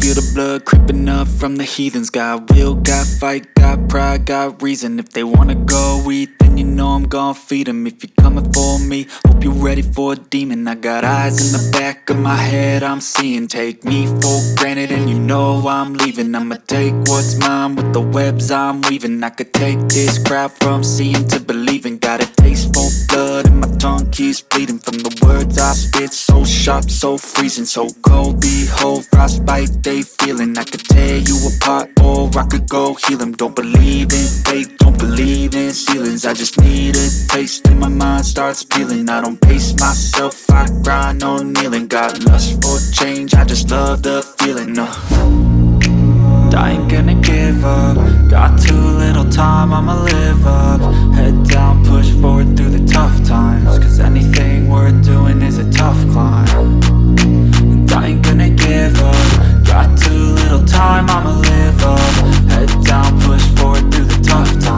feel the blood creeping up from the heathens. Got will, got fight, got pride, got reason. If they wanna go eat, then you know I'm gon' feed them. If you're coming for me, hope you're ready for a demon. I got eyes in the back of my head, I'm seeing. Take me for granted and you know I'm leaving. I'ma take what's mine with the webs I'm weaving. I could take this crowd from seeing to believing. Got a taste for blood and my tongue keeps bleeding from the words I spit. So sharp, so freezing, so cold. Behold, frostbite they feeling. I could tear you apart or I could go heal them. Don't believe in fate, don't believe in ceilings. I just need a taste and my mind starts peeling. I don't pace myself, I grind on kneeling. Got lust for change, I just love the feeling. I ain't gonna give up. Got too little time, I'ma live up. Head down, push forward through the tough times. Cause anything worth doing is a tough climb. And I ain't gonna give up. Got too little time, I'ma live up. Head down, push forward through the tough times.